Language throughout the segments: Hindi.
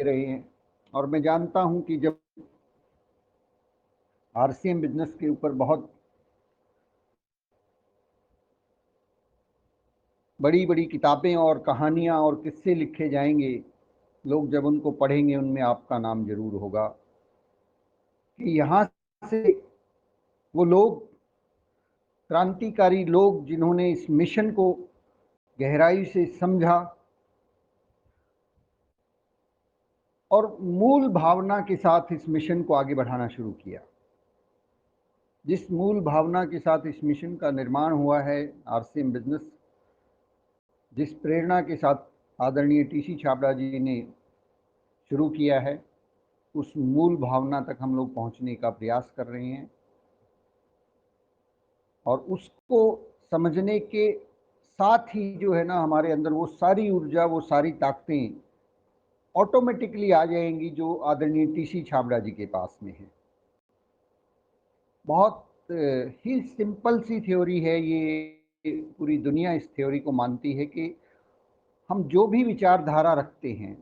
रहे हैं। और मैं जानता हूं कि जब आरसीएम बिजनेस के ऊपर बहुत बड़ी बड़ी किताबें और कहानियां और किस्से लिखे जाएंगे, लोग जब उनको पढ़ेंगे उनमें आपका नाम जरूर होगा कि यहाँ से वो लोग, क्रांतिकारी लोग, जिन्होंने इस मिशन को गहराई से समझा और मूल भावना के साथ इस मिशन को आगे बढ़ाना शुरू किया। जिस मूल भावना के साथ इस मिशन का निर्माण हुआ है, आरसीएम बिजनेस, जिस प्रेरणा के साथ आदरणीय टीसी छाबड़ा जी ने शुरू किया है, उस मूल भावना तक हम लोग पहुंचने का प्रयास कर रहे हैं। और उसको समझने के साथ ही जो है ना, हमारे अंदर वो सारी ऊर्जा, वो सारी ताकतें ऑटोमेटिकली आ जाएंगी जो आदरणीय टीसी छाबड़ा जी के पास में है। बहुत ही सिंपल सी थ्योरी है ये, पूरी दुनिया इस थ्योरी को मानती है कि हम जो भी विचारधारा रखते हैं,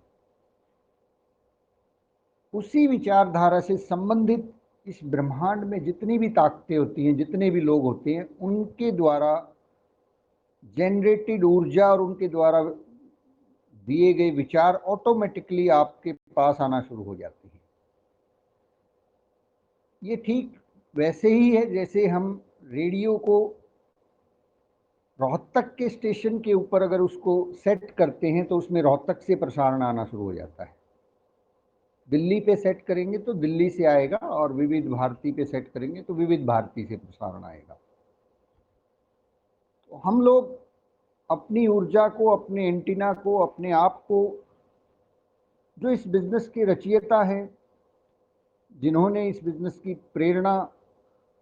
उसी विचारधारा से संबंधित इस ब्रह्मांड में जितनी भी ताकतें होती हैं, जितने भी लोग होते हैं, उनके द्वारा जनरेटेड ऊर्जा और उनके द्वारा दिए गए विचार ऑटोमेटिकली आपके पास आना शुरू हो जाते हैं। ये ठीक वैसे ही है जैसे हम रेडियो को रोहतक के स्टेशन के ऊपर अगर उसको सेट करते हैं तो उसमें रोहतक से प्रसारण आना शुरू हो जाता है। दिल्ली पे सेट करेंगे तो दिल्ली से आएगा, और विविध भारती पे सेट करेंगे तो विविध भारती से प्रसारण आएगा। तो हम लोग अपनी ऊर्जा को, अपने एंटीना को, अपने आप को, जो इस बिजनेस के रचयिता हैं, जिन्होंने इस बिजनेस की प्रेरणा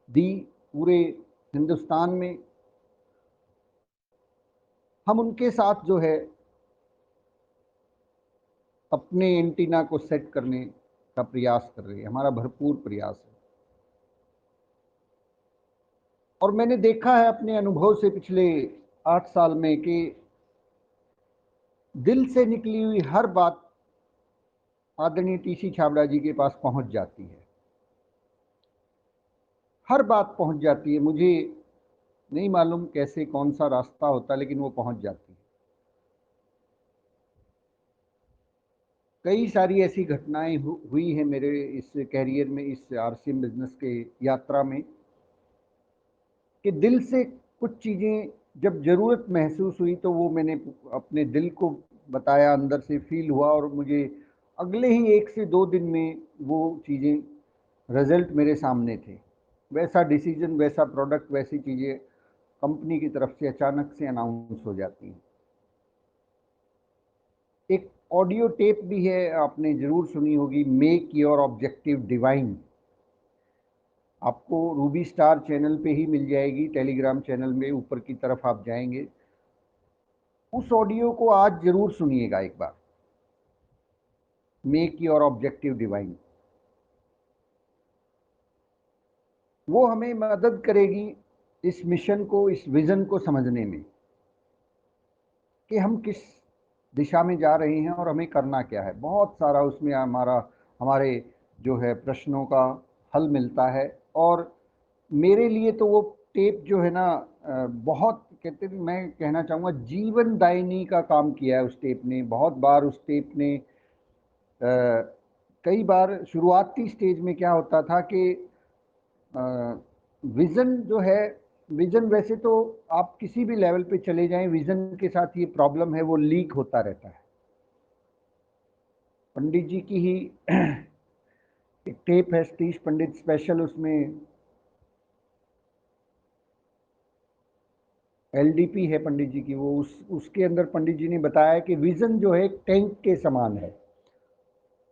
दी पूरे हिंदुस्तान में, हम उनके साथ जो है अपने एंटीना को सेट करने का प्रयास कर रहे हैं। हमारा भरपूर प्रयास है। और मैंने देखा है अपने अनुभव से पिछले 8 साल में कि दिल से निकली हुई हर बात आदरणीय टीसी छाबड़ा जी के पास पहुंच जाती है। हर बात पहुंच जाती है। मुझे नहीं मालूम कैसे, कौन सा रास्ता होता, लेकिन वो पहुंच जाती है। कई सारी ऐसी घटनाएं हुई हैं मेरे इस कैरियर में, इस आरसीएम बिजनेस के यात्रा में, कि दिल से कुछ चीज़ें जब ज़रूरत महसूस हुई तो वो मैंने अपने दिल को बताया, अंदर से फील हुआ, और मुझे अगले ही 1 से 2 दिन में वो चीज़ें, रिजल्ट मेरे सामने थे। वैसा डिसीजन, वैसा प्रोडक्ट, वैसी चीज़ें कंपनी की तरफ से अचानक से अनाउंस हो जाती हैं। एक ऑडियो टेप भी है, आपने ज़रूर सुनी होगी, मेक योर ऑब्जेक्टिव डिवाइन। आपको रूबी स्टार चैनल पे ही मिल जाएगी, टेलीग्राम चैनल में ऊपर की तरफ आप जाएंगे। उस ऑडियो को आज जरूर सुनिएगा एक बार, मेक योर ऑब्जेक्टिव डिवाइन। वो हमें मदद करेगी इस मिशन को, इस विजन को समझने में कि हम किस दिशा में जा रहे हैं और हमें करना क्या है। बहुत सारा उसमें हमारे जो है प्रश्नों का हल मिलता है। और मेरे लिए तो वो टेप जो है ना, बहुत, कहते हैं, मैं कहना चाहूँगा जीवन दायिनी का काम किया है उस टेप ने। बहुत बार उस टेप ने कई बार शुरुआती स्टेज में क्या होता था कि विज़न जो है, विज़न वैसे तो आप किसी भी लेवल पे चले जाएं, विज़न के साथ ये प्रॉब्लम है, वो लीक होता रहता है। पंडित जी की ही एक टेप है, सतीश पंडित स्पेशल, उसमें एलडीपी है पंडित जी की। वो उसके अंदर पंडित जी ने बताया कि विज़न जो है एक टैंक के समान है।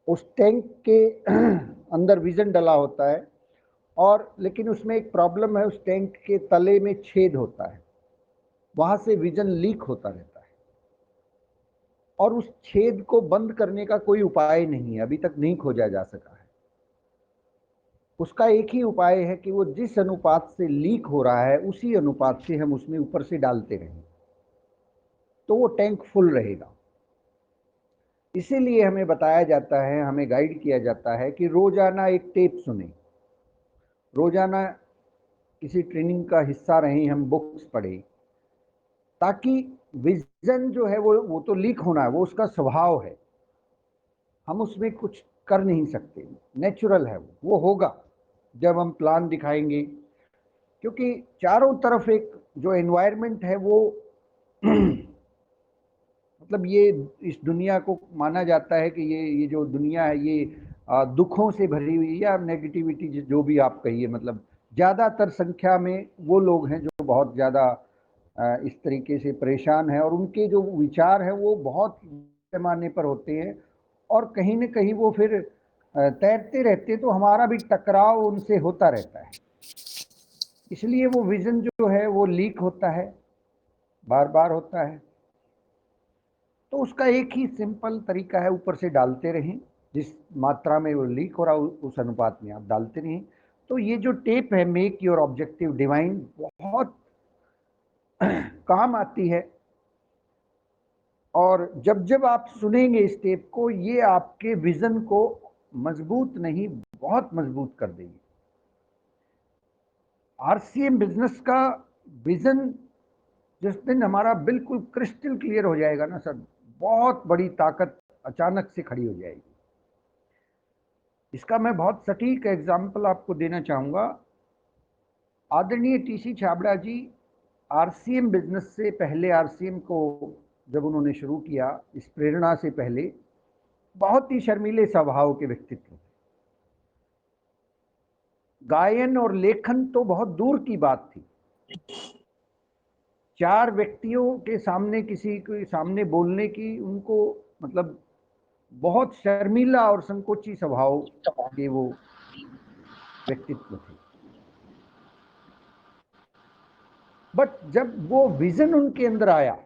उस टैंक के अंदर विज़न डला होता है, और लेकिन उसमें एक प्रॉब्लम है, उस टैंक के तले में छेद होता है, वहां से विज़न लीक होता रहता है, और उस छेद को बंद करने का कोई उपाय नहीं है, अभी तक नहीं खोजा जा सका है। उसका एक ही उपाय है कि वो जिस अनुपात से लीक हो रहा है उसी अनुपात से हम उसमें ऊपर से डालते रहें, तो वो टैंक फुल रहेगा। इसीलिए हमें बताया जाता है, हमें गाइड किया जाता है कि रोजाना एक टेप सुने, रोजाना किसी ट्रेनिंग का हिस्सा रहें, हम बुक्स पढ़ें, ताकि विजन जो है वो तो लीक होना है, वो उसका स्वभाव है, हम उसमें कुछ कर नहीं सकते, नेचुरल है वो होगा जब हम प्लान दिखाएंगे। क्योंकि चारों तरफ एक जो एनवायरनमेंट है वो मतलब ये इस दुनिया को माना जाता है कि ये जो दुनिया है ये दुखों से भरी हुई या नेगेटिविटी जो भी आप कहिए, मतलब ज़्यादातर संख्या में वो लोग हैं जो बहुत ज़्यादा इस तरीके से परेशान हैं, और उनके जो विचार हैं वो बहुत पैमाने पर होते हैं, और कहीं न कहीं वो फिर तैरते रहते, तो हमारा भी टकराव उनसे होता रहता है। इसलिए वो विज़न जो है वो लीक होता है, बार बार होता है। तो उसका एक ही सिंपल तरीका है, ऊपर से डालते रहें, जिस मात्रा में वो लीक हो रहा उस अनुपात में आप डालते रहें। तो ये जो टेप है मेक योर ऑब्जेक्टिव डिवाइन, बहुत काम आती है, और जब जब आप सुनेंगे इस टेप को, ये आपके विजन को मजबूत नहीं बहुत मजबूत कर देगी। आरसीएम बिजनेस का विजन जिस दिन हमारा बिल्कुल क्रिस्टल क्लियर हो जाएगा ना सर, बहुत बड़ी ताकत अचानक से खड़ी हो जाएगी। इसका मैं बहुत सटीक एग्जाम्पल आपको देना चाहूँगा। आदरणीय टीसी छाबड़ा जी आरसीएम बिजनेस से पहले, आरसीएम को जब उन्होंने शुरू किया, इस प्रेरणा से पहले बहुत ही शर्मीले स्वभाव के व्यक्तित्व, गायन और लेखन तो बहुत दूर की बात थी। 4 व्यक्तियों के सामने किसी के सामने बोलने की उनको मतलब बहुत शर्मीला और संकोची स्वभाव के वो व्यक्तित्व थे। बट जब वो विजन उनके अंदर आया,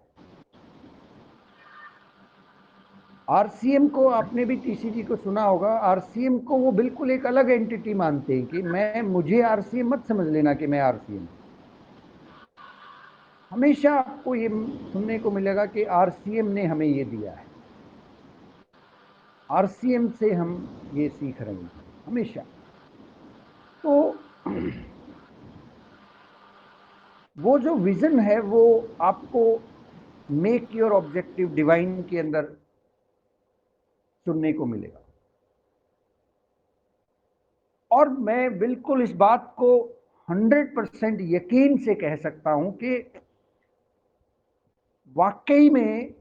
आरसीएम को आपने भी टीसी जी को सुना होगा, आरसीएम को वो बिल्कुल एक अलग एंटिटी मानते हैं कि मुझे आरसीएम मत समझ लेना कि मैं आरसीएम। हमेशा आपको ये सुनने को मिलेगा कि आरसीएम ने हमें ये दिया है, आरसीएम से हम ये सीख रहे हैं हमेशा। तो वो जो विजन है वो आपको मेक योर ऑब्जेक्टिव डिवाइन के अंदर सुनने को मिलेगा। और मैं बिल्कुल इस बात को 100% यकीन से कह सकता हूं कि वाकई में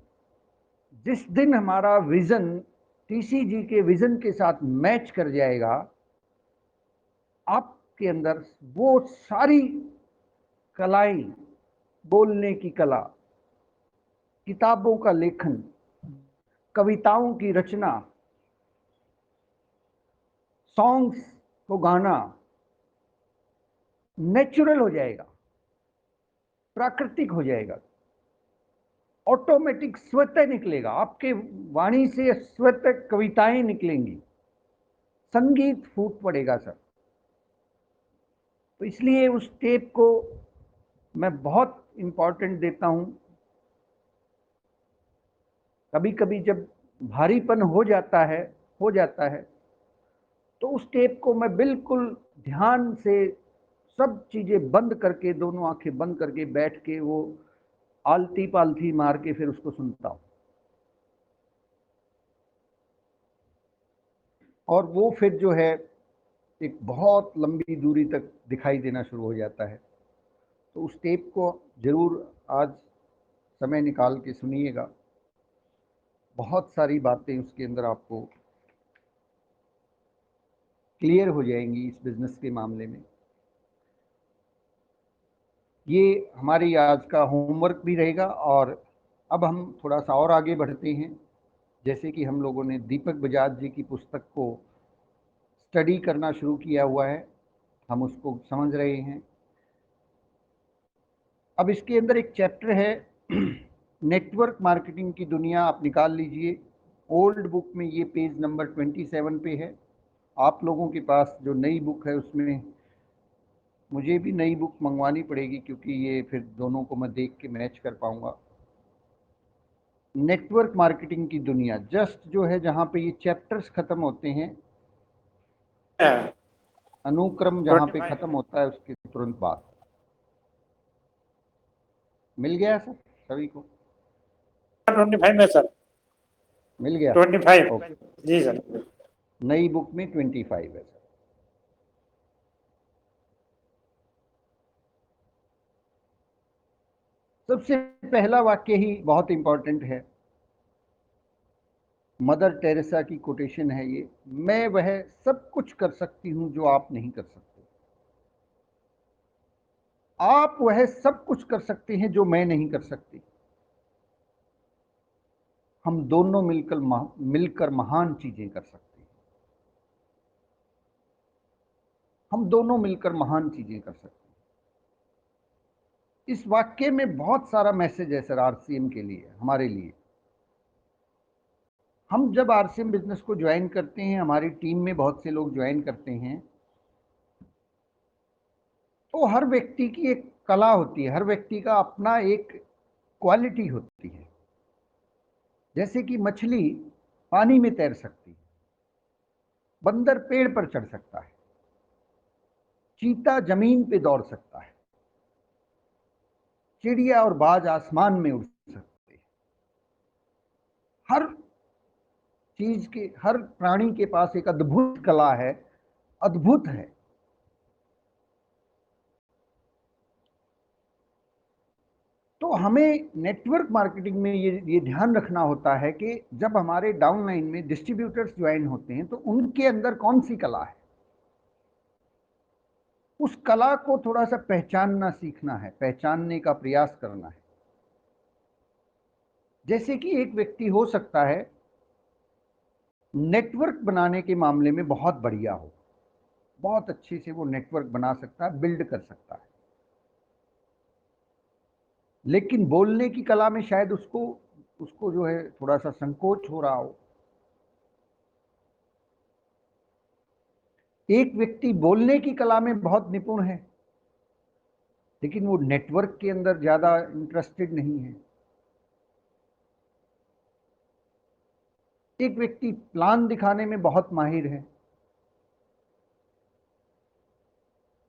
जिस दिन हमारा विजन टीसी जी के विजन के साथ मैच कर जाएगा, आपके अंदर वो सारी कलाएं, बोलने की कला, किताबों का लेखन, कविताओं की रचना, सॉन्ग्स को गाना नेचुरल हो जाएगा, प्राकृतिक हो जाएगा, ऑटोमेटिक स्वतः निकलेगा, आपके वाणी से स्वतः कविताएं निकलेंगी, संगीत फूट पड़ेगा सर। तो इसलिए उस टेप को मैं बहुत इंपॉर्टेंट देता हूं। कभी कभी जब भारीपन हो जाता है तो उस टेप को मैं बिल्कुल ध्यान से सब चीजें बंद करके, दोनों आंखें बंद करके बैठ के वो आलती पालती मार के फिर उसको सुनता हूं, और वो फिर जो है एक बहुत लंबी दूरी तक दिखाई देना शुरू हो जाता है। तो उस टेप को जरूर आज समय निकाल के सुनिएगा, बहुत सारी बातें उसके अंदर आपको क्लियर हो जाएंगी इस बिजनेस के मामले में। ये हमारी आज का होमवर्क भी रहेगा। और अब हम थोड़ा सा और आगे बढ़ते हैं। जैसे कि हम लोगों ने दीपक बजाज जी की पुस्तक को स्टडी करना शुरू किया हुआ है, हम उसको समझ रहे हैं। अब इसके अंदर एक चैप्टर है नेटवर्क मार्केटिंग की दुनिया, आप निकाल लीजिए। ओल्ड बुक में ये पेज नंबर 27 पे है। आप लोगों के पास जो नई बुक है उसमें मुझे भी नई बुक मंगवानी पड़ेगी, क्योंकि ये फिर दोनों को मैं देख के मैच कर पाऊंगा। नेटवर्क मार्केटिंग की दुनिया, जस्ट जो है जहां पे ये चैप्टर्स खत्म होते हैं, अनुक्रम जहां पे खत्म होता है उसके तुरंत बाद। मिल गया सर सभी को? 25 में सर, मिल गया 25 ओके। जी सर। नई बुक में 25 है सर। सबसे पहला वाक्य ही बहुत इंपॉर्टेंट है, मदर टेरेसा की कोटेशन है ये, मैं वह सब कुछ कर सकती हूं जो आप नहीं कर सकते। आप वह सब कुछ कर सकते हैं जो मैं नहीं कर सकती। हम दोनों मिलकर महान चीजें कर सकते हैं। हम दोनों मिलकर महान चीजें कर सकते हैं। इस वाक्य में बहुत सारा मैसेज है सर आरसीएम के लिए, हमारे लिए। हम जब आरसीएम बिजनेस को ज्वाइन करते हैं, हमारी टीम में बहुत से लोग ज्वाइन करते हैं, तो हर व्यक्ति की एक कला होती है, हर व्यक्ति का अपना एक क्वालिटी होती है। जैसे कि मछली पानी में तैर सकती है, बंदर पेड़ पर चढ़ सकता है, चीता जमीन पे दौड़ सकता है, चिड़िया और बाज आसमान में उड़ सकते हैं। हर चीज के, हर प्राणी के पास एक अद्भुत कला है, अद्भुत है। तो हमें नेटवर्क मार्केटिंग में ये ध्यान रखना होता है कि जब हमारे डाउनलाइन में डिस्ट्रीब्यूटर्स ज्वाइन होते हैं तो उनके अंदर कौन सी कला है, उस कला को थोड़ा सा पहचानना सीखना है, पहचानने का प्रयास करना है। जैसे कि एक व्यक्ति हो सकता है नेटवर्क बनाने के मामले में बहुत बढ़िया हो, बहुत अच्छे से वो नेटवर्क बना सकता है, बिल्ड कर सकता है, लेकिन बोलने की कला में शायद उसको उसको जो है थोड़ा सा संकोच हो रहा हो। एक व्यक्ति बोलने की कला में बहुत निपुण है, लेकिन वो नेटवर्क के अंदर ज्यादा इंटरेस्टेड नहीं है। एक व्यक्ति प्लान दिखाने में बहुत माहिर है,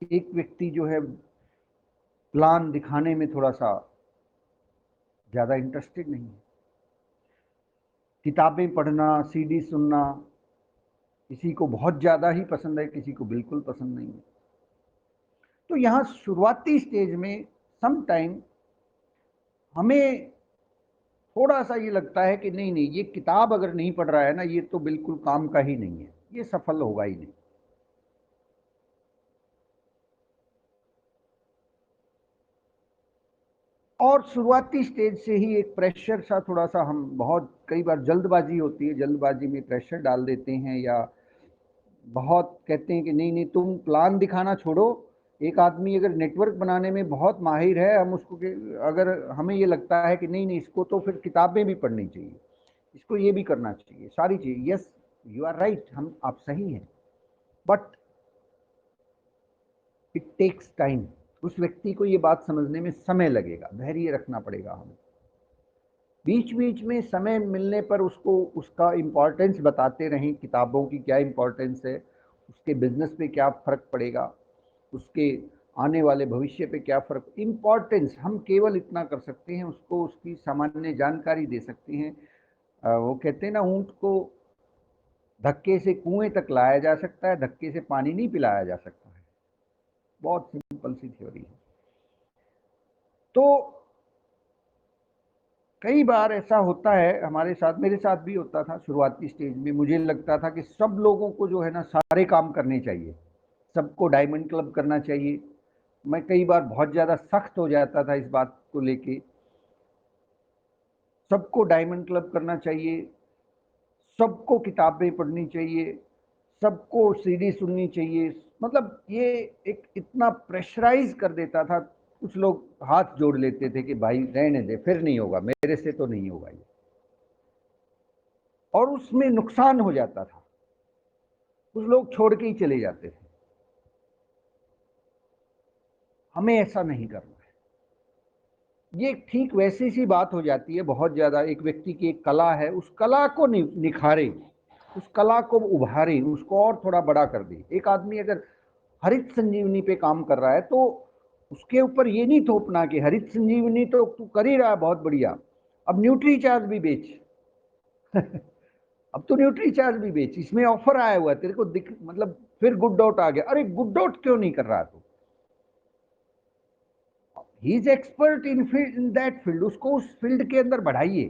एक व्यक्ति जो है प्लान दिखाने में थोड़ा सा ज्यादा इंटरेस्टेड नहीं है। किताबें पढ़ना, सीडी सुनना किसी को बहुत ज्यादा ही पसंद है, किसी को बिल्कुल पसंद नहीं है। तो यहां शुरुआती स्टेज में सम टाइम हमें थोड़ा सा ये लगता है कि नहीं नहीं, ये किताब अगर नहीं पढ़ रहा है ना, ये तो बिल्कुल काम का ही नहीं है, ये सफल होगा ही नहीं। और शुरुआती स्टेज से ही एक प्रेशर सा थोड़ा सा, हम बहुत कई बार जल्दबाजी होती है, जल्दबाजी में प्रेशर डाल देते हैं, या बहुत कहते हैं कि नहीं नहीं तुम प्लान दिखाना छोड़ो। एक आदमी अगर नेटवर्क बनाने में बहुत माहिर है, हम उसको अगर हमें ये लगता है कि नहीं नहीं इसको तो फिर किताबें भी पढ़नी चाहिए, इसको ये भी करना चाहिए, सारी चीज़, यस यू आर राइट, हम आप सही हैं, बट इट टेक्स टाइम। उस व्यक्ति को ये बात समझने में समय लगेगा, धैर्य रखना पड़ेगा हमें। बीच बीच में समय मिलने पर उसको उसका इम्पोर्टेंस बताते रहें, किताबों की क्या इम्पोर्टेंस है, उसके बिजनेस पे क्या फ़र्क पड़ेगा, उसके आने वाले भविष्य पे क्या फ़र्क। इम्पोर्टेंस हम केवल इतना कर सकते हैं, उसको उसकी सामान्य जानकारी दे सकते हैं। वो कहते हैं ना, ऊँट को धक्के से कुएं तक लाया जा सकता है, धक्के से पानी नहीं पिलाया जा सकता है। बहुत सिंपल सी थ्योरी है। तो कई बार ऐसा होता है हमारे साथ, मेरे साथ भी होता था शुरुआती स्टेज में। मुझे लगता था कि सब लोगों को जो है ना सारे काम करने चाहिए, सबको डायमंड क्लब करना चाहिए। मैं कई बार बहुत ज़्यादा सख्त हो जाता था इस बात को लेके, सबको डायमंड क्लब करना चाहिए, सबको किताबें पढ़नी चाहिए, सबको सीडी सुननी चाहिए। मतलब ये एक इतना प्रेशराइज कर देता था। कुछ लोग हाथ जोड़ लेते थे कि भाई रहने दे, फिर नहीं होगा, मेरे से तो नहीं होगा ये, और उसमें नुकसान हो जाता था, कुछ लोग छोड़ के ही चले जाते थे। हमें ऐसा नहीं करना है। ये ठीक वैसी सी बात हो जाती है बहुत ज़्यादा। एक व्यक्ति की एक कला है, उस कला को निखारे, उस कला को उभारे, उसको और थोड़ा बड़ा कर दे। एक आदमी अगर हरित संजीवनी पे काम कर रहा है तो उसके ऊपर ये नहीं थोपना कि हरित संजीवनी तो तू कर ही रहा है बहुत बढ़िया, अब न्यूट्री चार्ज भी बेच। अब तो न्यूट्री चार्ज भी बेच, इसमें ऑफर आया हुआ है तेरे को दिख, मतलब फिर गुड डॉट आ गया। अरे गुड डॉट क्यों नहीं कर रहा तू? He is expert in that field, उसको उस फील्ड के अंदर बढ़ाइए।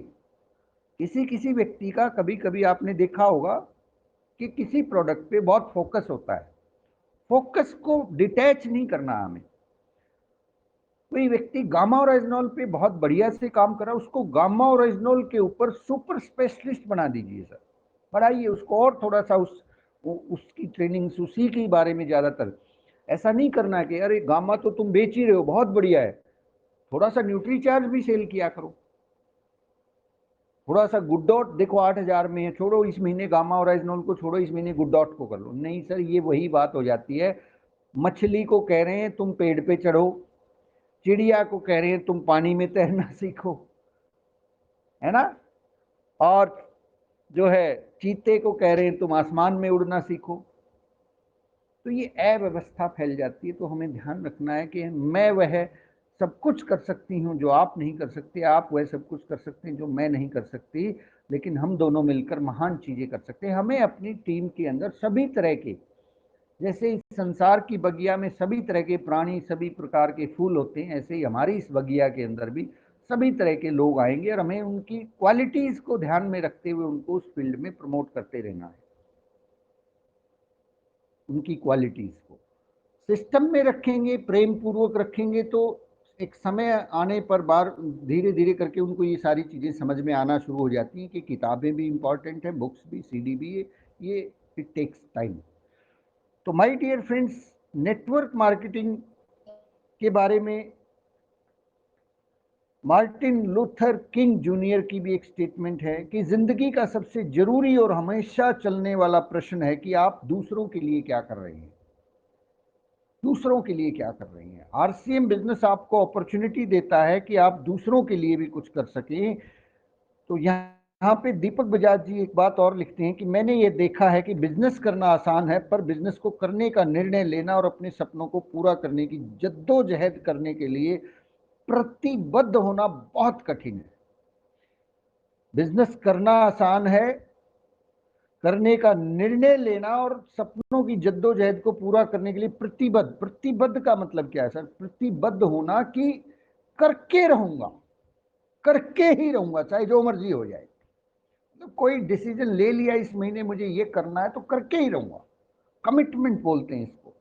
किसी किसी व्यक्ति का कभी कभी आपने देखा होगा कि किसी प्रोडक्ट पे बहुत फोकस होता है, फोकस को डिटैच नहीं करना हमें। कोई व्यक्ति गामा ओरिजिनॉल पे बहुत बढ़िया से काम कर रहा है, उसको गामा ओरिजिनॉल के ऊपर सुपर स्पेशलिस्ट बना दीजिए सर, बढ़ाइए उसको और थोड़ा सा, उसकी ट्रेनिंग्स उसी के बारे में ज्यादातर। ऐसा नहीं करना कि अरे गामा तो तुम बेच ही रहे हो बहुत बढ़िया है, थोड़ा सा न्यूट्री चार्ज भी सेल किया करो, थोड़ा सा गुड डॉट देखो 8,000 में है, छोड़ो इस महीने गामा ओरिजिनॉल को, छोड़ो इस महीने गुड डॉट को कर लो। नहीं सर, ये वही बात हो जाती है। मछली को कह रहे हैं तुम पेड़ पे चढ़ो, चिड़िया को कह रहे हैं तुम पानी में तैरना सीखो, है ना, और जो है चीते को कह रहे हैं तुम आसमान में उड़ना सीखो। तो ये अव्यवस्था फैल जाती है। तो हमें ध्यान रखना है कि मैं वह सब कुछ कर सकती हूँ जो आप नहीं कर सकते, आप वह सब कुछ कर सकते हैं जो मैं नहीं कर सकती, लेकिन हम दोनों मिलकर महान चीजें कर सकते हैं। हमें अपनी टीम के अंदर सभी तरह के, जैसे इस संसार की बगिया में सभी तरह के प्राणी, सभी प्रकार के फूल होते हैं, ऐसे ही हमारी इस बगिया के अंदर भी सभी तरह के लोग आएंगे और हमें उनकी क्वालिटीज को ध्यान में रखते हुए उनको उस फील्ड में प्रमोट करते रहना है। उनकी क्वालिटीज को सिस्टम में रखेंगे, प्रेम पूर्वक रखेंगे, तो एक समय आने पर बार धीरे धीरे करके उनको ये सारी चीजें समझ में आना शुरू हो जाती हैं कि किताबें भी इंपॉर्टेंट है, बुक्स भी, सीडी भी, ये इट टेक्स टाइम। तो my dear friends, network marketing के बारे में मार्टिन लूथर किंग जूनियर की भी एक स्टेटमेंट है कि जिंदगी का सबसे जरूरी और हमेशा चलने वाला प्रश्न है कि आप दूसरों के लिए क्या कर रहे हैं, दूसरों के लिए क्या कर रही हैं। आरसीएम बिजनेस आपको अपॉर्चुनिटी देता है कि आप दूसरों के लिए भी कुछ कर सकें। तो यहाँ पे दीपक बजाज जी एक बात और लिखते हैं कि मैंने ये देखा है कि बिजनेस करना आसान है, पर बिजनेस को करने का निर्णय लेना और अपने सपनों को पूरा करने की जद्दोजहद करने के लिए प्रतिबद्ध होना बहुत कठिन है। बिजनेस करना आसान है, करने का निर्णय लेना और सपनों की जद्दोजहद को पूरा करने के लिए प्रतिबद्ध। प्रतिबद्ध का मतलब क्या है सर? प्रतिबद्ध होना कि करके रहूंगा, करके ही रहूंगा चाहे जो मर्जी हो जाए। तो कोई डिसीजन ले लिया इस महीने मुझे ये करना है तो करके ही रहूंगा, कमिटमेंट बोलते हैं इसको,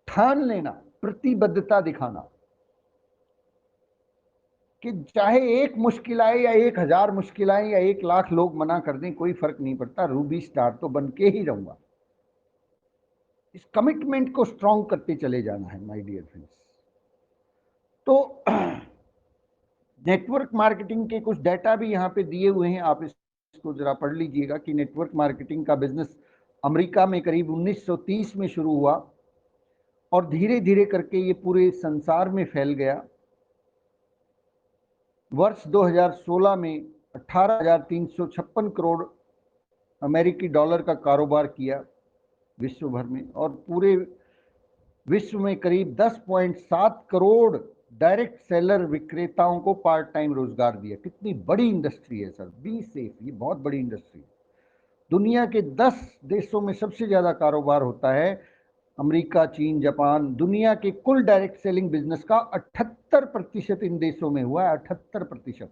ठान लेना, प्रतिबद्धता दिखाना कि चाहे एक मुश्किल आए या 1,000 मुश्किल आए या 1,00,000 लोग मना कर दें, कोई फर्क नहीं पड़ता, रूबी स्टार तो बन के ही रहूंगा। इस कमिटमेंट को स्ट्रांग करते चले जाना है माय डियर फ्रेंड्स। तो नेटवर्क मार्केटिंग के कुछ डाटा भी यहाँ पे दिए हुए हैं, आप इसको जरा पढ़ लीजिएगा कि नेटवर्क मार्केटिंग का बिजनेस अमेरिका में करीब 1930 में शुरू हुआ और धीरे धीरे करके ये पूरे संसार में फैल गया। वर्ष 2016 में 18,356 करोड़ अमेरिकी डॉलर का कारोबार किया विश्व भर में, और पूरे विश्व में करीब 10.7 करोड़ डायरेक्ट सेलर विक्रेताओं को पार्ट टाइम रोजगार दिया। कितनी बड़ी इंडस्ट्री है सर, बी सेफ, ये बहुत बड़ी इंडस्ट्री है। दुनिया के 10 देशों में सबसे ज्यादा कारोबार होता है, अमेरिका, चीन, जापान। दुनिया के कुल डायरेक्ट सेलिंग बिजनेस का 78% इन देशों में हुआ है, 78%।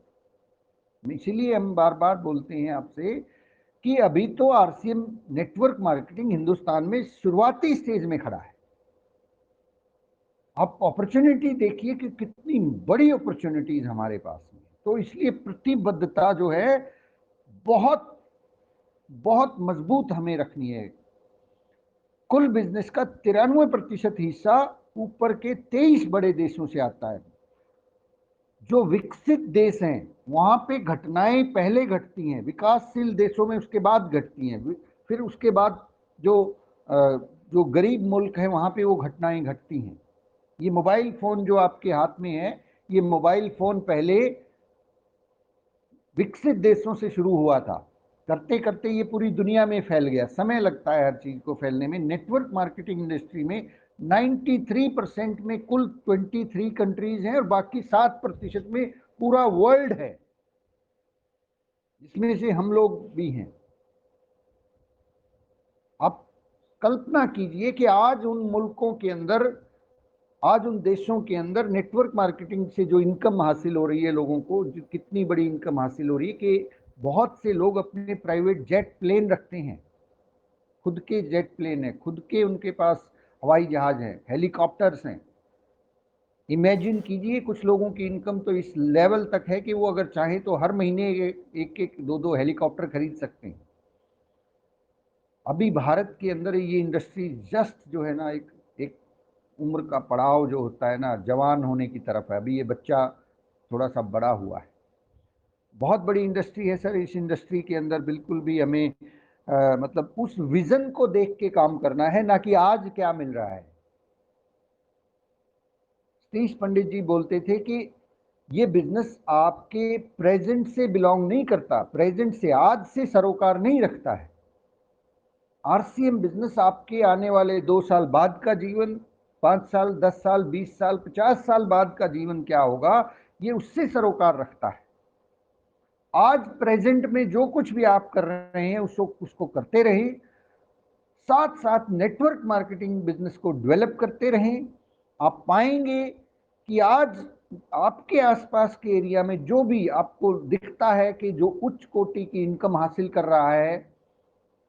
इसीलिए हम बार बार बोलते हैं आपसे कि अभी तो आरसीएम नेटवर्क मार्केटिंग हिंदुस्तान में शुरुआती स्टेज में खड़ा है। आप अपॉर्चुनिटी देखिए कि कितनी बड़ी अपॉर्चुनिटीज हमारे पास में। तो इसलिए प्रतिबद्धता जो है बहुत बहुत मजबूत हमें रखनी है। कुल बिजनेस का 93% हिस्सा ऊपर के 23 बड़े देशों से आता है। जो विकसित देश हैं वहां पे घटनाएं पहले घटती हैं, विकासशील देशों में उसके बाद घटती हैं, फिर उसके बाद जो गरीब मुल्क है वहां पे वो घटनाएं घटती हैं। ये मोबाइल फोन जो आपके हाथ में है, ये मोबाइल फोन पहले विकसित देशों से शुरू हुआ था, करते करते ये पूरी दुनिया में फैल गया। समय लगता है हर चीज को फैलने में। नेटवर्क मार्केटिंग इंडस्ट्री में 93% में कुल 23 कंट्रीज हैं और बाकी 7% में पूरा वर्ल्ड है, जिसमें से हम लोग भी हैं। आप कल्पना कीजिए कि आज उन मुल्कों के अंदर, आज उन देशों के अंदर नेटवर्क मार्केटिंग से जो इनकम हासिल हो रही है लोगों को, जो कितनी बड़ी इनकम हासिल हो रही है कि बहुत से लोग अपने प्राइवेट जेट प्लेन रखते हैं, खुद के जेट प्लेन है, खुद के उनके पास हवाई जहाज हैं, हेलीकॉप्टर्स हैं। इमेजिन कीजिए, कुछ लोगों की इनकम तो इस लेवल तक है कि वो अगर चाहें तो हर महीने एक एक दो दो हेलीकॉप्टर खरीद सकते हैं। अभी भारत के अंदर ये इंडस्ट्री जस्ट जो है ना, एक एक उम्र का पड़ाव जो होता है ना, जवान होने की तरफ है। अभी ये बच्चा थोड़ा सा बड़ा हुआ है। बहुत बड़ी इंडस्ट्री है सर। इस इंडस्ट्री के अंदर बिल्कुल भी हमें मतलब उस विजन को देख के काम करना है, ना कि आज क्या मिल रहा है। सतीश पंडित जी बोलते थे कि ये बिजनेस आपके प्रेजेंट से बिलोंग नहीं करता, प्रेजेंट से, आज से सरोकार नहीं रखता है। आरसीएम बिजनेस आपके आने वाले 2 साल बाद का जीवन, 5 साल, 10 साल, 20 साल, 50 साल बाद का जीवन क्या होगा, ये उससे सरोकार रखता है। आज प्रेजेंट में जो कुछ भी आप कर रहे हैं उसको करते रहें, साथ साथ नेटवर्क मार्केटिंग बिजनेस को डेवलप करते रहें। आप पाएंगे कि आज आपके आसपास के एरिया में जो भी आपको दिखता है कि जो उच्च कोटि की इनकम हासिल कर रहा है,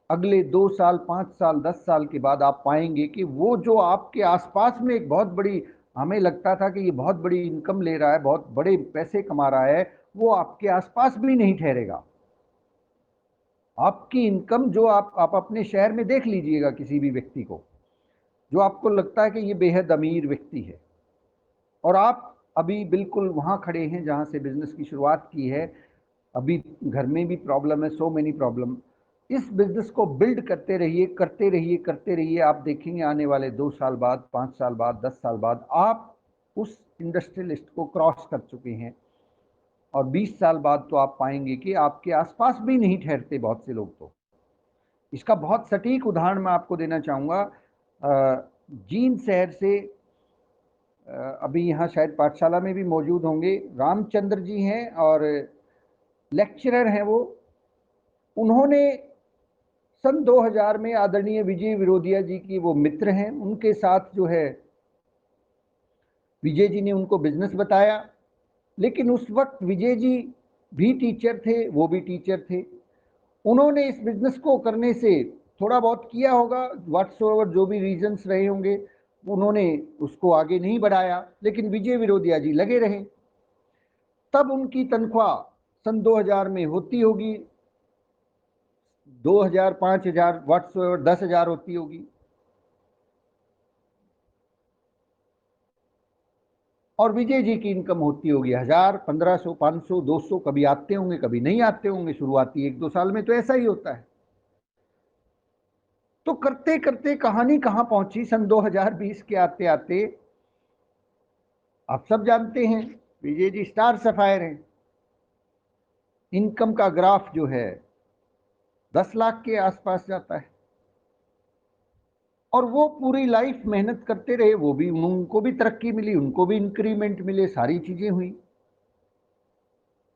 अगले 2 साल, 5 साल, 10 साल के बाद आप पाएंगे कि वो जो आपके आसपास में एक बहुत बड़ी, हमें लगता था कि ये बहुत बड़ी इनकम ले रहा है, बहुत बड़े पैसे कमा रहा है, वो आपके आसपास भी नहीं ठहरेगा। आपकी इनकम जो आप अपने शहर में देख लीजिएगा किसी भी व्यक्ति को, जो आपको लगता है कि ये बेहद अमीर व्यक्ति है, और आप अभी बिल्कुल वहाँ खड़े हैं जहाँ से बिजनेस की शुरुआत की है। अभी घर में भी प्रॉब्लम है, सो मेनी प्रॉब्लम। इस बिजनेस को बिल्ड करते रहिए, करते रहिए, करते रहिए। आप देखेंगे आने वाले 2 साल बाद, 5 साल बाद, 10 साल बाद आप उस इंडस्ट्रियलिस्ट को क्रॉस कर चुके हैं, और 20 साल बाद तो आप पाएंगे कि आपके आसपास भी नहीं ठहरते बहुत से लोग। तो इसका बहुत सटीक उदाहरण मैं आपको देना चाहूँगा। जींद शहर से, अभी यहाँ शायद पाठशाला में भी मौजूद होंगे, रामचंद्र जी हैं और लेक्चरर हैं वो। उन्होंने सन 2000 में आदरणीय विजय विरोधिया जी की वो मित्र हैं, उनके साथ जो है विजय जी ने उनको बिजनेस बताया। लेकिन उस वक्त विजय जी भी टीचर थे, वो भी टीचर थे। उन्होंने इस बिजनेस को करने से थोड़ा बहुत किया होगा, व्हाट्सओवर जो भी रीजंस रहे होंगे, उन्होंने उसको आगे नहीं बढ़ाया, लेकिन विजय विरोधिया जी लगे रहे। तब उनकी तनख्वाह सन 2000 में होती होगी 2000, 5000, व्हाट्सओवर 10,000 होती होगी। और विजय जी की इनकम होती होगी 1000, 1500, 500, 200, कभी आते होंगे, कभी नहीं आते होंगे। शुरुआती 1-2 साल में तो ऐसा ही होता है। तो करते करते कहानी कहां पहुंची, सन 2020 के आते आते आप सब जानते हैं विजय जी स्टार सफायर हैं। इनकम का ग्राफ जो है 10 लाख के आसपास जाता है, और वो पूरी लाइफ मेहनत करते रहे। वो भी, उनको भी तरक्की मिली, उनको भी इंक्रीमेंट मिले, सारी चीजें हुई।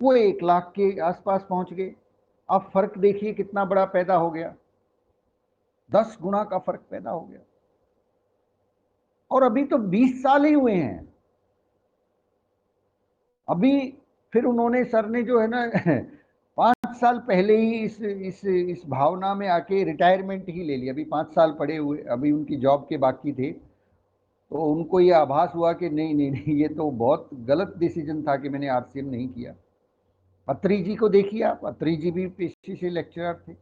वो 1 लाख के आसपास पहुंच गए। अब फर्क देखिए कितना बड़ा पैदा हो गया, 10 गुना का फर्क पैदा हो गया। और अभी तो 20 साल ही हुए हैं। अभी फिर उन्होंने, सर ने जो है ना 5 साल पहले ही इस भावना में आके रिटायरमेंट ही ले लिया। अभी 5 साल पड़े हुए, अभी उनकी जॉब के बाकी थे। तो उनको ये आभास हुआ कि नहीं नहीं नहीं, ये तो बहुत गलत डिसीजन था कि मैंने आरसीएम नहीं किया। अत्री जी को देखिए आप, अत्री जी भी पेशे से लेक्चरर थे,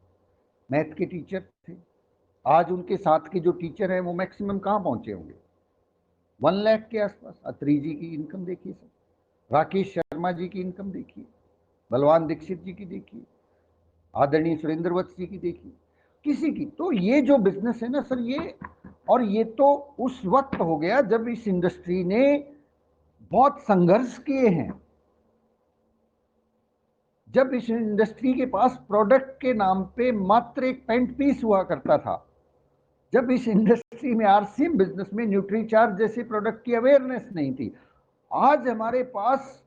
मैथ के टीचर थे। आज उनके साथ के जो टीचर हैं वो मैक्सिमम कहाँ पहुंचे होंगे, 1 लाख के आसपास। अत्री जी की इनकम देखिए सर, राकेश शर्मा जी की इनकम देखिए, बलवान दीक्षित जी की देखिए, आदरणीय सुरेंद्र वत्स जी की देखिए, किसी की। तो ये जो बिजनेस है ना सर, ये, और ये तो उस वक्त हो गया जब इस इंडस्ट्री ने बहुत संघर्ष किए हैं। जब इस इंडस्ट्री के पास प्रोडक्ट के नाम पे मात्र एक पेंट पीस हुआ करता था, जब इस इंडस्ट्री में आरसीएम बिजनेस में न्यूट्रीचार्ज जैसे प्रोडक्ट की अवेयरनेस नहीं थी, आज हमारे पास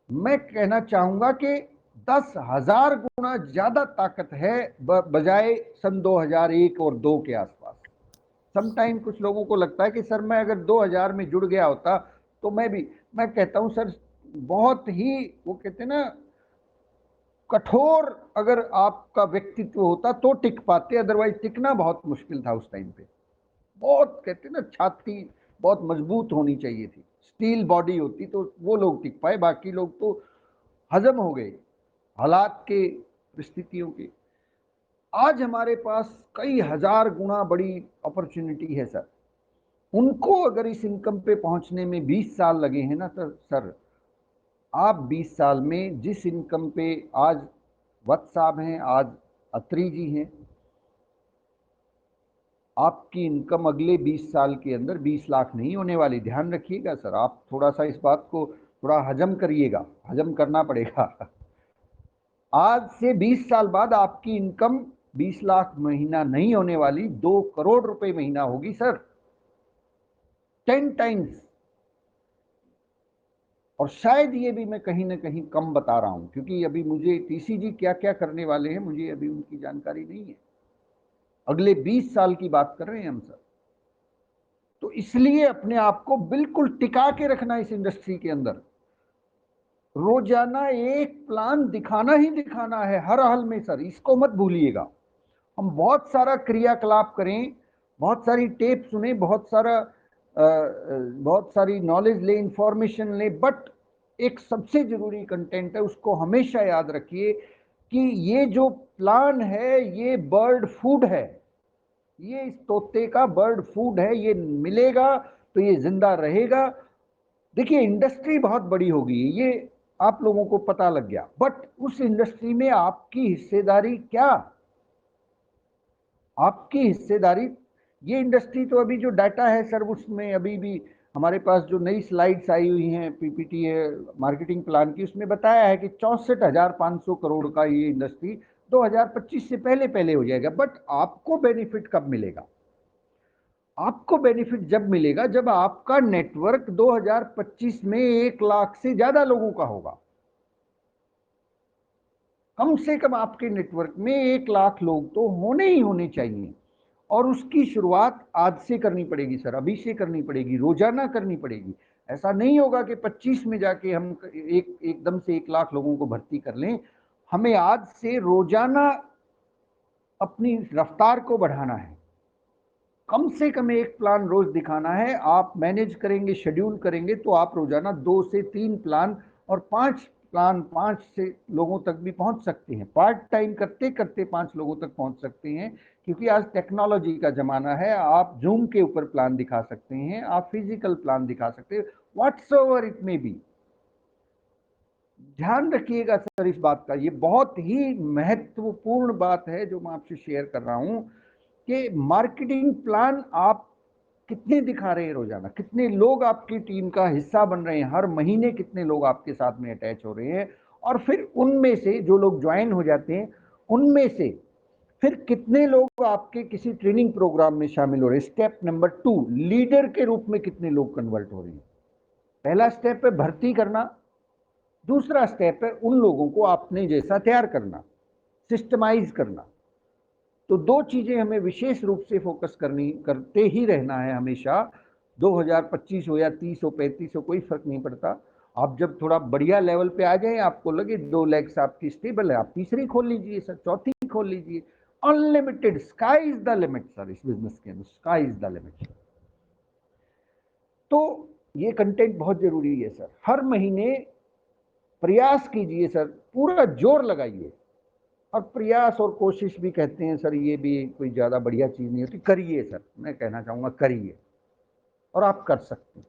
मैं कहना चाहूंगा कि 10,000 गुना ज्यादा ताकत है बजाय सन 2001 और 2 के आसपास। समटाइम कुछ लोगों को लगता है कि सर मैं अगर 2000 में जुड़ गया होता तो मैं कहता हूं सर, बहुत ही वो कहते हैं ना, कठोर अगर आपका व्यक्तित्व होता तो टिक पाते, अदरवाइज टिकना बहुत मुश्किल था उस टाइम पे। बहुत कहते हैं ना, छाती बहुत मजबूत होनी चाहिए थी, स्टील बॉडी होती तो वो लोग टिक पाए, बाकी लोग तो हजम हो गए हालात के, परिस्थितियों के। आज हमारे पास कई हजार गुना बड़ी अपॉर्चुनिटी है सर। उनको अगर इस इनकम पे पहुंचने में 20 साल लगे हैं ना, तो सर आप 20 साल में जिस इनकम पे आज वत्स साहब हैं, आज अत्री जी हैं, आपकी इनकम अगले 20 साल के अंदर 20 लाख नहीं होने वाली। ध्यान रखिएगा सर, आप थोड़ा सा इस बात को थोड़ा हजम करिएगा, हजम करना पड़ेगा। आज से 20 साल बाद आपकी इनकम 20 लाख महीना नहीं होने वाली, 2 करोड़ रुपए महीना होगी सर, 10 टाइम्स। और शायद ये भी मैं कहीं ना कहीं कम बता रहा हूं, क्योंकि अभी मुझे टीसी जी क्या क्या करने वाले हैं मुझे अभी उनकी जानकारी नहीं है। अगले 20 साल की बात कर रहे हैं हम सर। तो इसलिए अपने आप को बिल्कुल टिका के रखना इस इंडस्ट्री के अंदर। रोजाना एक प्लान दिखाना ही दिखाना है हर हाल में सर, इसको मत भूलिएगा। हम बहुत सारा क्रियाकलाप करें, बहुत सारी टेप सुने, बहुत सारी नॉलेज ले, इंफॉर्मेशन ले, बट एक सबसे जरूरी कंटेंट है, उसको हमेशा याद रखिए कि ये जो प्लान है ये बर्ड फूड है, ये इस तोते का बर्ड फूड है, ये मिलेगा तो ये जिंदा रहेगा। देखिए इंडस्ट्री बहुत बड़ी होगी, ये आप लोगों को पता लग गया, बट उस इंडस्ट्री में आपकी हिस्सेदारी क्या, आपकी हिस्सेदारी। ये इंडस्ट्री तो अभी जो डाटा है सर, उसमें अभी भी हमारे पास जो नई स्लाइड्स आई हुई हैं पीपीटी है मार्केटिंग प्लान की, उसमें बताया है कि 64,500 करोड़ का ये इंडस्ट्री 2025 से पहले पहले हो जाएगा। बट आपको बेनिफिट कब मिलेगा? आपको बेनिफिट जब मिलेगा जब आपका नेटवर्क 2025 में 1 लाख से ज्यादा लोगों का होगा। कम से कम आपके नेटवर्क में 1 लाख लोग तो होने ही होने चाहिए, और उसकी शुरुआत आज से करनी पड़ेगी सर, अभी से करनी पड़ेगी, रोजाना करनी पड़ेगी। ऐसा नहीं होगा कि 25 में जाके हम एकदम से 1 लाख लोगों को भर्ती कर लें। हमें आज से रोजाना अपनी रफ्तार को बढ़ाना है, कम से कम एक प्लान रोज दिखाना है। आप मैनेज करेंगे, शेड्यूल करेंगे तो आप रोजाना 2 से 3 प्लान और 5 प्लान 5 से लोगों तक भी पहुंच सकते हैं। पार्ट टाइम करते करते 5 लोगों तक पहुंच सकते हैं, क्योंकि आज टेक्नोलॉजी का जमाना है। आप जूम के ऊपर प्लान दिखा सकते हैं, आप फिजिकल प्लान दिखा सकते हैं, व्हाट्सएवर इट मे बी। ध्यान रखिएगा सर इस बात का, ये बहुत ही महत्वपूर्ण बात है जो मैं आपसे शेयर कर रहा हूं कि मार्केटिंग प्लान आप कितने दिखा रहे हैं रोजाना, कितने लोग आपकी टीम का हिस्सा बन रहे हैं, हर महीने कितने लोग आपके साथ में अटैच हो रहे हैं, और फिर उनमें से जो लोग ज्वाइन हो जाते हैं उनमें से फिर कितने लोग आपके किसी ट्रेनिंग प्रोग्राम में शामिल हो रहे हैं। स्टेप नंबर 2, लीडर के रूप में कितने लोग कन्वर्ट हो रहे हैं। पहला स्टेप है भर्ती करना, दूसरा स्टेप है उन लोगों को अपने जैसा तैयार करना, सिस्टमाइज करना। तो 2 चीजें हमें विशेष रूप से फोकस करते ही रहना है हमेशा। 2025 हो या 30 हो 35 हो, कोई फर्क नहीं पड़ता। आप जब थोड़ा बढ़िया लेवल पे आ जाए, आपको लगे 2 लेग्स आपकी स्टेबल है, आप तीसरी खोल लीजिए सर, चौथी खोल लीजिए। Unlimited, sky is the limit sir, इस बिजनेस के अंदर स्काई इज द लिमिट। तो ये कंटेंट बहुत जरूरी है सर। हर महीने प्रयास कीजिए सर, पूरा जोर लगाइए। और प्रयास और कोशिश भी कहते हैं सर, ये भी कोई ज्यादा बढ़िया चीज नहीं होती। करिए सर, मैं कहना चाहूंगा करिए, और आप कर सकते हैं।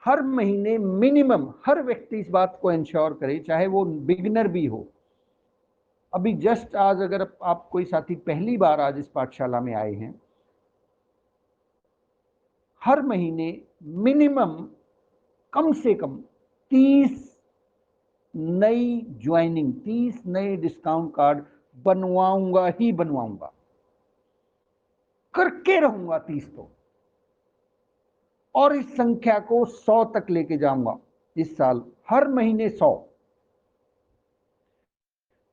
हर महीने मिनिमम हर व्यक्ति इस बात को इंश्योर करे, चाहे वो बिगिनर भी हो। अभी जस्ट आज अगर आप कोई साथी पहली बार आज इस पाठशाला में आए हैं, हर महीने मिनिमम कम से कम 30 नई ज्वाइनिंग, 30 नए डिस्काउंट कार्ड बनवाऊंगा ही बनवाऊंगा, करके रहूंगा 30 तो, और इस संख्या को 100 तक लेके जाऊंगा इस साल, हर महीने 100,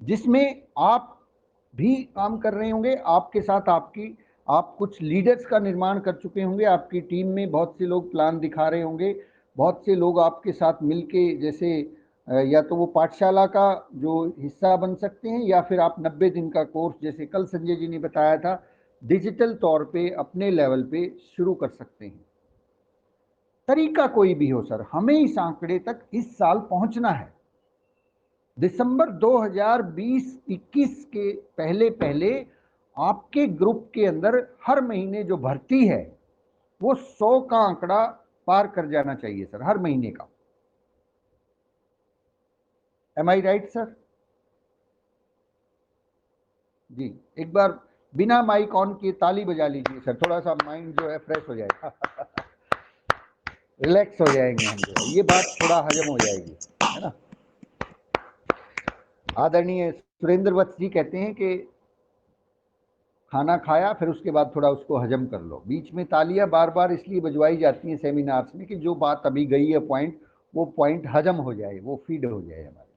जिसमें आप भी काम कर रहे होंगे, आपके साथ आप कुछ लीडर्स का निर्माण कर चुके होंगे, आपकी टीम में बहुत से लोग प्लान दिखा रहे होंगे, बहुत से लोग आपके साथ मिलके, जैसे या तो वो पाठशाला का जो हिस्सा बन सकते हैं, या फिर आप 90 दिन का कोर्स, जैसे कल संजय जी ने बताया था, डिजिटल तौर पे अपने लेवल पे शुरू कर सकते हैं। तरीका कोई भी हो सर, हमें इस आंकड़े तक इस साल पहुंचना है। दिसंबर 2020-21 के पहले पहले आपके ग्रुप के अंदर हर महीने जो भर्ती है वो 100 का आंकड़ा पार कर जाना चाहिए सर, हर महीने का। एम आई राइट सर? जी, एक बार बिना माइक ऑन किए ताली बजा लीजिए सर, थोड़ा सा माइंड जो है फ्रेश हो जाएगा। रिलैक्स हो जाएंगे हम, जो है ये बात थोड़ा हजम हो जाएगी, है ना। आदरणीय सुरेंद्र वत्स जी कहते हैं कि खाना खाया फिर उसके बाद थोड़ा उसको हजम कर लो। बीच में तालियां बार बार इसलिए बजवाई जाती हैं सेमिनार्स में कि जो बात अभी गई है पॉइंट, वो पॉइंट हजम हो जाए, वो फीड हो जाए हमारे।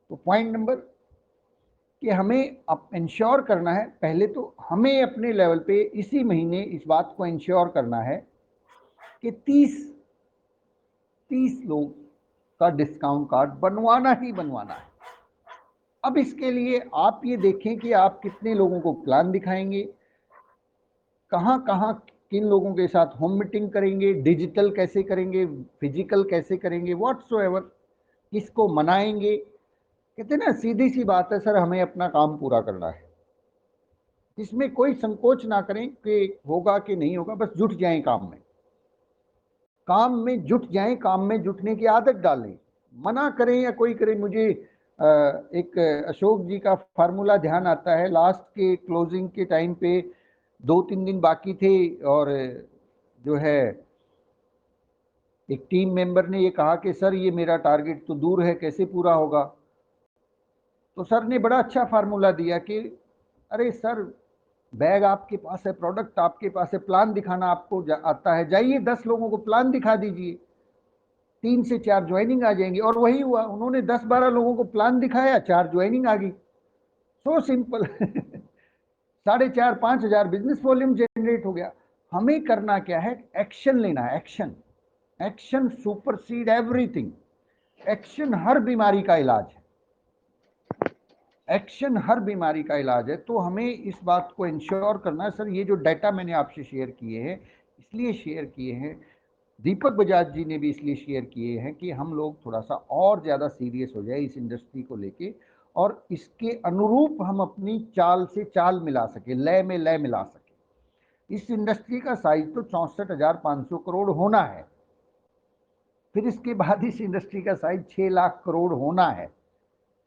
तो पॉइंट नंबर कि हमें अब इंश्योर करना है, पहले तो हमें अपने लेवल पे इसी महीने इस बात को इंश्योर करना है कि 30 लोग का डिस्काउंट कार्ड बनवाना ही बनवाना है। अब इसके लिए आप ये देखें कि आप कितने लोगों को प्लान दिखाएंगे, कहाँ कहाँ किन लोगों के साथ होम मीटिंग करेंगे, डिजिटल कैसे करेंगे, फिजिकल कैसे करेंगे, व्हाट्सोएवर, किसको मनाएंगे। कहते ना, सीधी सी बात है सर, हमें अपना काम पूरा करना है, इसमें कोई संकोच ना करें कि होगा कि नहीं होगा, बस जुट जाएं काम में, काम में जुट जाएं, काम में जुटने की आदत डालें। मना करें या कोई करे, मुझे एक अशोक जी का फार्मूला ध्यान आता है, लास्ट के क्लोजिंग के टाइम पे 2-3 दिन बाकी थे और जो है एक टीम मेंबर ने ये कहा कि सर ये मेरा टारगेट तो दूर है, कैसे पूरा होगा। तो सर ने बड़ा अच्छा फार्मूला दिया कि अरे सर, बैग आपके पास है, प्रोडक्ट आपके पास है, प्लान दिखाना आपको आता है, जाइए 10 लोगों को प्लान दिखा दीजिए, 3 से 4 ज्वाइनिंग आ जाएंगी। और वही हुआ, उन्होंने 10-12 लोगों को प्लान दिखाया, 4 ज्वाइनिंग आ गई। So simple. 4,500-5,000 business volume generate हो गया। हमें करना क्या है, एक्शन लेना है, action. Action supersede everything. Action हर बीमारी का इलाज है, एक्शन हर बीमारी का इलाज है। तो हमें इस बात को इंश्योर करना है। सर ये जो डाटा मैंने आपसे शेयर किए हैं, इसलिए शेयर किए हैं, दीपक बजाज जी ने भी इसलिए शेयर किए हैं कि हम लोग थोड़ा सा और ज़्यादा सीरियस हो जाए इस इंडस्ट्री को लेके, और इसके अनुरूप हम अपनी चाल से चाल मिला सके, लय में लय मिला सके। इस इंडस्ट्री का साइज तो 64,500 करोड़ होना है, फिर इसके बाद इस इंडस्ट्री का साइज 6 लाख करोड़ होना है,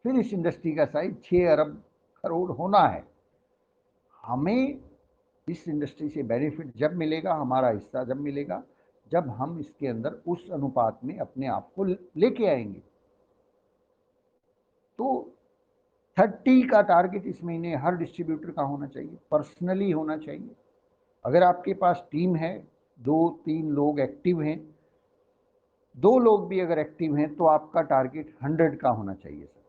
फिर इस इंडस्ट्री का साइज 6 अरब करोड़ होना है। हमें इस इंडस्ट्री से बेनिफिट जब मिलेगा, हमारा हिस्सा जब मिलेगा, जब हम इसके अंदर उस अनुपात में अपने आप को लेके आएंगे। तो 30 का टारगेट इस महीने हर डिस्ट्रीब्यूटर का होना चाहिए, पर्सनली होना चाहिए। अगर आपके पास टीम है, 2-3 लोग एक्टिव हैं, 2 लोग भी अगर एक्टिव हैं, तो आपका टारगेट 100 का होना चाहिए सर।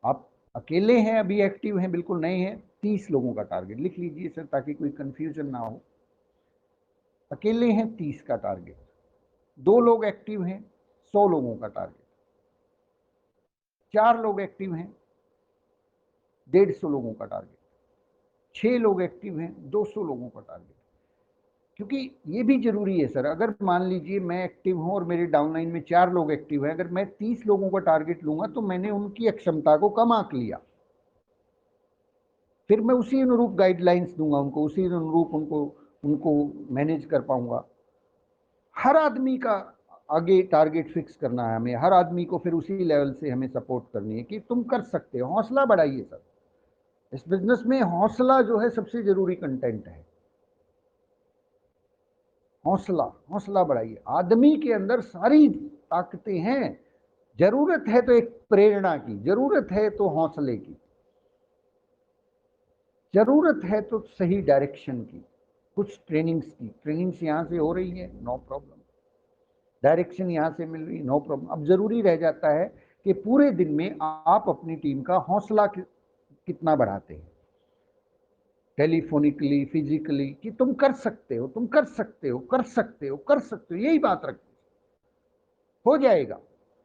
आप अकेले हैं, अभी एक्टिव हैं, बिल्कुल नए हैं, 30 लोगों का टारगेट लिख लीजिए सर, ताकि कोई कंफ्यूजन ना हो। अकेले हैं 30 का टारगेट, 2 लोग एक्टिव हैं 100 लोगों का टारगेट, 4 लोग एक्टिव हैं 150 लोगों का टारगेट, 6 लोग एक्टिव हैं 200 लोगों का टारगेट। क्योंकि ये भी जरूरी है सर, अगर मान लीजिए मैं एक्टिव हूं और मेरे डाउनलाइन में 4 लोग एक्टिव हैं, अगर मैं 30 लोगों का टारगेट लूंगा तो मैंने उनकी अक्षमता को कम आंक लिया, फिर मैं उसी अनुरूप गाइडलाइंस दूंगा उनको, उसी अनुरूप उनको उनको मैनेज कर पाऊंगा। हर आदमी का आगे टारगेट फिक्स करना है हमें, हर आदमी को फिर उसी लेवल से हमें सपोर्ट करनी है कि तुम कर सकते हो। हौसला बढ़ाइए सर, इस बिजनेस में हौसला जो है सबसे जरूरी कंटेंट है। हौसला, हौसला बढ़ाइए। आदमी के अंदर सारी ताकतें हैं, जरूरत है तो एक प्रेरणा की, जरूरत है तो हौसले की, जरूरत है तो सही डायरेक्शन की, कुछ ट्रेनिंग्स की। ट्रेनिंग्स यहाँ से हो रही है, नो प्रॉब्लम, डायरेक्शन यहाँ से मिल रही, नो प्रॉब्लम। अब जरूरी रह जाता है कि पूरे दिन में आप अपनी टीम का हौसला कितना बढ़ाते हैं, टेलीफोनिकली, फिजिकली, कि तुम कर सकते हो, तुम कर सकते हो, कर सकते हो, कर सकते हो, यही बात रखते हो जाएगा।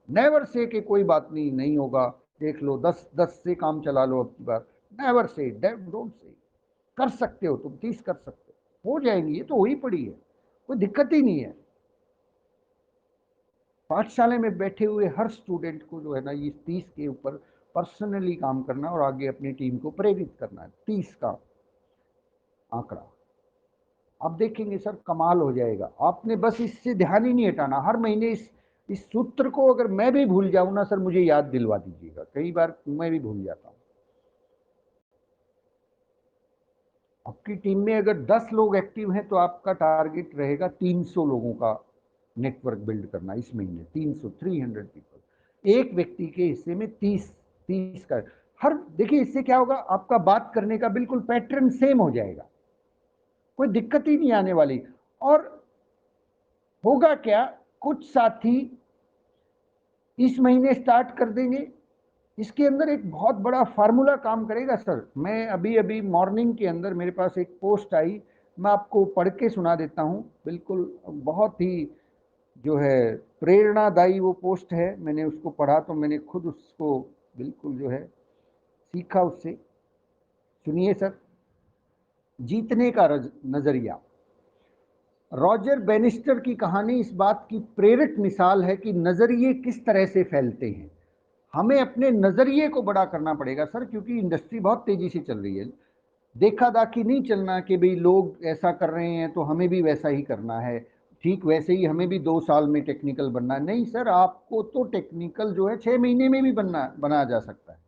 नेवर से कि कोई बात नहीं, नहीं होगा, देख लो 10 से काम चला लो अब की बार। नेवर से, डोंट से, कर सकते हो तुम, 30 कर सकते हो जाएंगी, ये तो हो ही पड़ी है, कोई दिक्कत ही नहीं है। पाठशाला में बैठे हुए हर स्टूडेंट को जो है ना, ये 30 के ऊपर पर्सनली काम करना और आगे अपनी टीम को प्रेरित करना है। 30 का आंकड़ा आप देखेंगे सर, कमाल हो जाएगा। आपने बस इससे ध्यान ही नहीं हटाना। हर महीने इस सूत्र को अगर मैं भी भूल जाऊं ना सर, मुझे याद दिलवा दीजिएगा, कई बार मैं भी भूल जाता हूं। आपकी टीम में अगर 10 लोग एक्टिव हैं तो आपका टारगेट रहेगा 300 लोगों का नेटवर्क बिल्ड करना इस महीने। 300 पीपल, एक व्यक्ति के हिस्से में 30 का। हर देखिए, इससे क्या होगा, आपका बात करने का बिल्कुल पैटर्न सेम हो जाएगा, कोई दिक्कत ही नहीं आने वाली। और होगा क्या, कुछ साथी इस महीने स्टार्ट कर देंगे, इसके अंदर एक बहुत बड़ा फार्मूला काम करेगा सर। मैं अभी अभी मॉर्निंग के अंदर मेरे पास एक पोस्ट आई, मैं आपको पढ़ के सुना देता हूं, बिल्कुल बहुत ही जो है प्रेरणादायी वो पोस्ट है। मैंने उसको पढ़ा तो मैंने खुद उसको बिल्कुल जो है सीखा उससे। सुनिए सर, जीतने का नजरिया। रॉजर बेनिस्टर की कहानी इस बात की प्रेरक मिसाल है कि नजरिए किस तरह से फैलते हैं। हमें अपने नजरिए को बड़ा करना पड़ेगा सर, क्योंकि इंडस्ट्री बहुत तेजी से चल रही है। देखा दाखी नहीं चलना कि भाई लोग ऐसा कर रहे हैं तो हमें भी वैसा ही करना है, ठीक वैसे ही हमें भी 2 साल में टेक्निकल बनना है। नहीं सर, आपको तो टेक्निकल जो है 6 महीने में भी बनाया जा सकता है।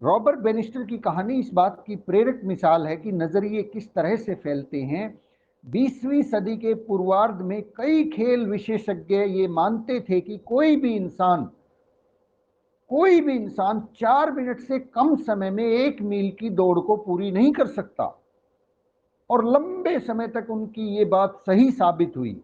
रॉबर्ट बेनिस्टर की कहानी इस बात की प्रेरक मिसाल है कि नजरिए किस तरह से फैलते हैं। 20वीं सदी के पूर्वार्ध में कई खेल विशेषज्ञ ये मानते थे कि कोई भी इंसान 4 मिनट से कम समय में 1 मील की दौड़ को पूरी नहीं कर सकता, और लंबे समय तक उनकी ये बात सही साबित हुई।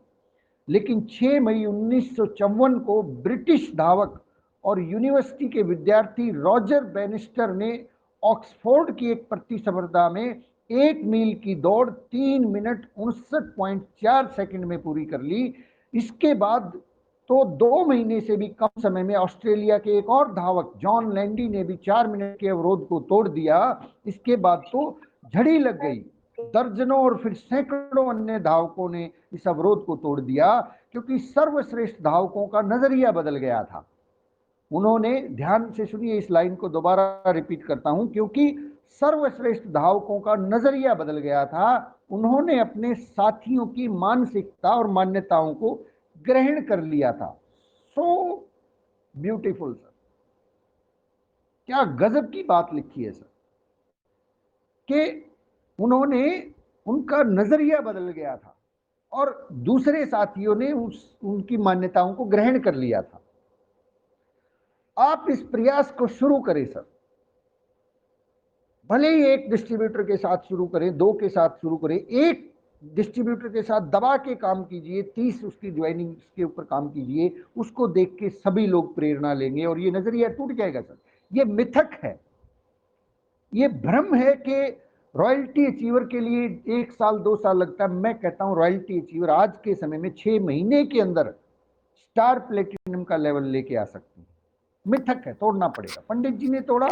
लेकिन 6 मई 1954 को ब्रिटिश धावक और यूनिवर्सिटी के विद्यार्थी रॉजर बेनिस्टर ने ऑक्सफोर्ड की एक प्रतिस्पर्धा में 1 मील की दौड़ 3 मिनट 59.4 सेकंड में पूरी कर ली। इसके बाद तो 2 महीने से भी कम समय में ऑस्ट्रेलिया के एक और धावक जॉन लैंडी ने भी 4 मिनट के अवरोध को तोड़ दिया। इसके बाद तो झड़ी लग गई, दर्जनों और फिर सैकड़ों अन्य धावकों ने इस अवरोध को तोड़ दिया, क्योंकि सर्वश्रेष्ठ धावकों का नजरिया बदल गया था। उन्होंने, ध्यान से सुनिए, इस लाइन को दोबारा रिपीट करता हूं, क्योंकि सर्वश्रेष्ठ धावकों का नजरिया बदल गया था। उन्होंने अपने साथियों की मानसिकता और मान्यताओं को ग्रहण कर लिया था। सो ब्यूटीफुल सर, क्या गजब की बात लिखी है सर, कि उन्होंने, उनका नजरिया बदल गया था और दूसरे साथियों ने उनकी मान्यताओं को ग्रहण कर लिया था। आप इस प्रयास को शुरू करें सर, भले ही एक डिस्ट्रीब्यूटर के साथ शुरू करें, 2 के साथ शुरू करें, एक डिस्ट्रीब्यूटर के साथ दबा के काम कीजिए, 30 उसकी ज्वाइनिंग के ऊपर काम कीजिए, उसको देख के सभी लोग प्रेरणा लेंगे और ये नजरिया टूट जाएगा सर। ये मिथक है, ये भ्रम है कि रॉयल्टी अचीवर के लिए 1 साल 2 साल लगता है। मैं कहता हूं रॉयल्टी अचीवर आज के समय में 6 महीने के अंदर स्टार प्लेटिनम का लेवल लेके आ सकते हैं। मिथक है, तोड़ना पड़ेगा। पंडित जी ने तोड़ा,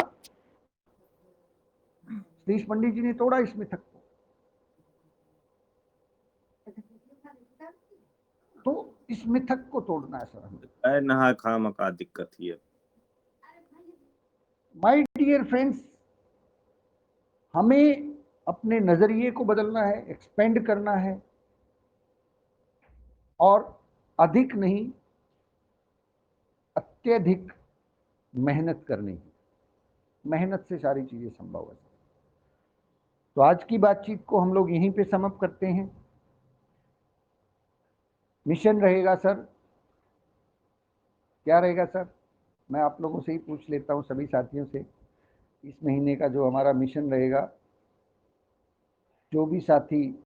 सतीश पंडित जी ने तोड़ा इस मिथक को। तो इस मिथक को तोड़ना है सर हमें। नहा खाम का दिक्कत ही है। माय डियर फ्रेंड्स, हमें अपने नजरिए को बदलना है, एक्सपेंड करना है, और अधिक नहीं अत्यधिक मेहनत करनी है। मेहनत से सारी चीजें संभव है। तो आज की बातचीत को हम लोग यहीं पे समाप्त करते हैं। मिशन रहेगा सर, क्या रहेगा सर? मैं आप लोगों से ही पूछ लेता हूँ, सभी साथियों से। इस महीने का जो हमारा मिशन रहेगा, जो भी साथी